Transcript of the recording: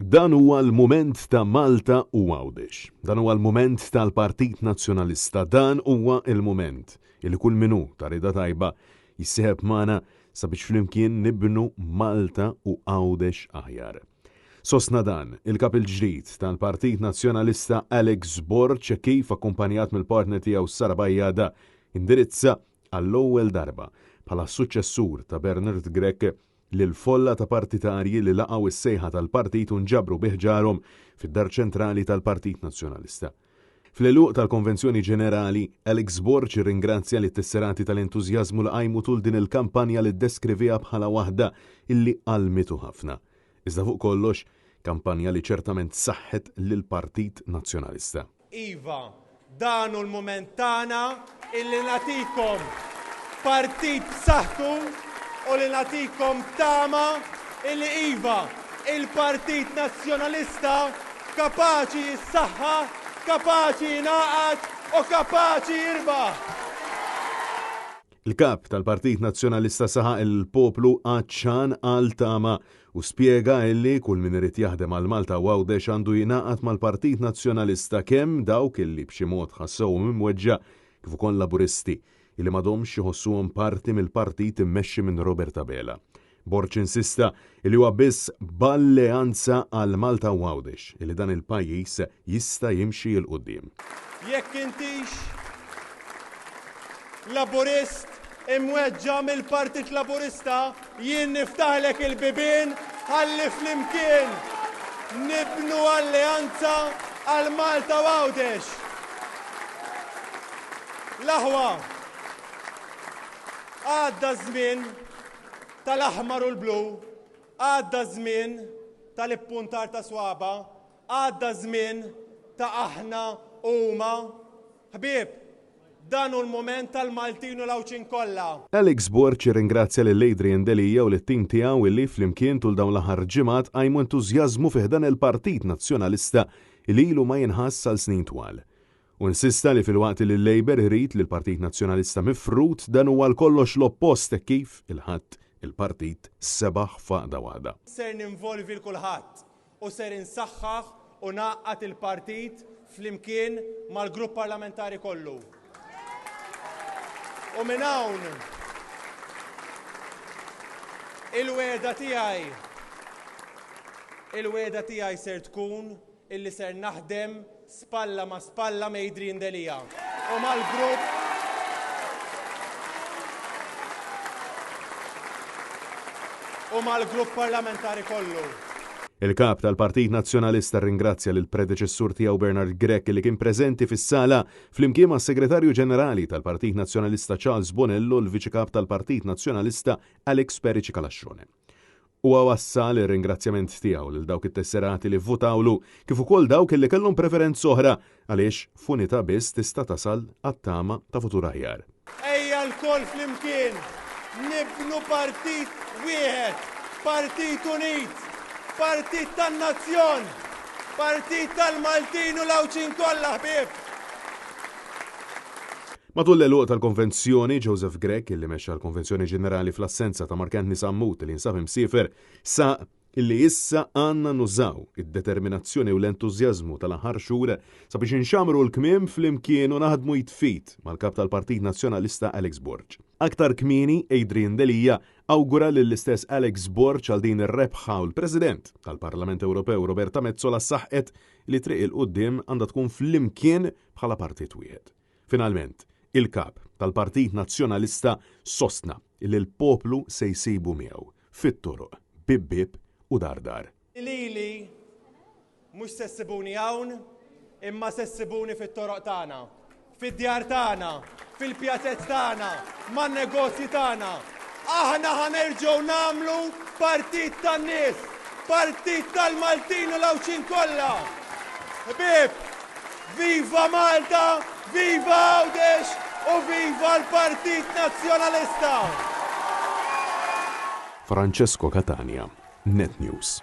Dan huwa l-mument ta' Malta u Għawdex. Dan huwa l-mument tal-Partit Nazzjonalista. Dan huwa l-mument il kull minu ta' rida tajba jissieħeb magħna sabiex flimkien nibnu Malta u Għawdex aħjar. Sostna dan, il-kap il-ġdid tal-Partit Nazzjonalista Alex Borch kif akkumpanjat mill-partner tiegħu Sara Bajjada indirizza għall-ewwel darba bħala suċċessur ta' Bernard Grech lil-folla ta' partitarji li laqgħu is-sejħa tal-partit u nġabru biħġarhom fid-dar ċentrali tal-Partit Nazzjonalista. Fl-eluq tal-Konvenzjoni Ġenerali, Alex Borch irringrazzja lit-tesserati tal-entużjażmu li qajmu tul din il-kampanja li ddeskrivija bħala waħda illi qalmitu ħafna. Iżda fuq kollox, kampanja li ċertament saħħet lill-Partit Nazzjonalista. Iva, dan hu l-mument tagħna illi nagħtikom partit b'saħħtu u li nagħtikom tama illi iva il-Partit Nazzjonalista kapaċi jissaħħa, kapaċi jingħaqad u kapaċi jirbaħ. Il-kap tal-Partit Nazzjonalista saħaq il-poplu għaċċan għal tama u spjega illi kull min irid jaħdem għal Malta u Għawdex għandu jingħaqad mal-Partit Nazzjonalista kemm dawk illi b'xi mod ħassewhom imweġġa kif ukoll laburisti illi m'għadhomx jħossuhom parti mill-partit immexxi minn Robert Abela. Borch insista illi huwa biss b'alleanza għal Malta u Għawdex illi dan il-pajjiż jista' jimxi l qudiem. Jekk intix laburist imweġġa mill-Partit Laburista, jien niftaħlek il-bibien ħalli flimkien nibnu alleanza għal Malta u Għawdex. L-aħwa għadda żmien tal-aħmar u l-blu, għadda żmien tal-ippuntar ta' swaba, għadda żmien ta' aħna u huma. Ħbieb, dan hu l-mument tal-Maltin u l-Għawċin kollha. Alex Borch irringrazzja lil Adrian Delija u lit-tim tiegħu illi flimkien tul dawn l-aħħar ġimgħat qajmu entużjażmu fih dan il-Partit Nazzjonalista li ilu ma jinħass għal snin twal. U insista li fil-waqt li l-Labor irid li l-Partit Nazzjonalista mifrut dan huwa l-kollox l-oppost kif il-ħadd il-partit sebaħ faqda waħda. Ser ninvolvi l-kulħadd u ser insaħħaħ u naqqat il-partit flimkien mal-grupp parlamentari kollu. U minn hawn il-weda tiegħi ser tkun illi ser naħdem spalla ma spalla ma' Adrian Delija u mal-grupp parlamentari kollu. Il-kap tal-Partit Nazzjonalista ringrazzja lil predeċessur tiegħu Bernard Grech li kien preżenti fis-sala flimkien mas-Segretarju Ġenerali tal-Partit Nazzjonalista Charles Bonello u l-Viċi Kap tal-Partit Nazzjonalista Alex Perici Calaxxone. Huwa wassal ir-ringrazzjament tiegħu lil dawk it-tesserati li vvutawlu kif ukoll dawk li kellhom preferenza oħra għaliex f'unità biss tista' tasal għat-tama ta' futur aħjar. Ejja l-koll flimkien nibnu partit wieħed, partit unit, partit tan-nazzjon, partit tal-Maltin u l-Għawċin kollha ħbieb. Matul l-eluq tal-konvenzjoni, Joseph Grech, illi mexxa l-Konvenzjoni Ġenerali fl-assenza ta' Mark Anthony Sammut li nsab imsiefer, sa illi issa għandna nużaw id-determinazzjoni u l-entużjażmu tal-aħħar xhur sabiex inxamru l-kmiem flimkien u naħdmu jitfit mal-kap tal-Partit Nazzjonalista Alex Borch. Aktar kmieni Adrian Delija awgura lill-istess Alex Borch għal din ir-rebħa u l-President tal-Parlament Ewropew Roberta Metsola saħqet li triq il-qudiem għandha tkun flimkien bħala partit wieħed. Finalment, il-kap tal-Partit Nazzjonalista sostna illi l-poplu se jsibu miegħu fit-toroq, bib u dardar. Lili mhux se ssibuni hawn, imma se ssibuni fit-toroq tagħna, fid-djar tagħna, fil-pjazzett tagħna, man-negozji tagħna. Aħna ħanerġgħu nagħmlu partit tan-nies, partit tal-Maltin u l-Għawċin kollha. Ħbieb, viva Malta, viva Għawdex u viva l-Partit Nazzjonalista! Francesco Catania, Net News.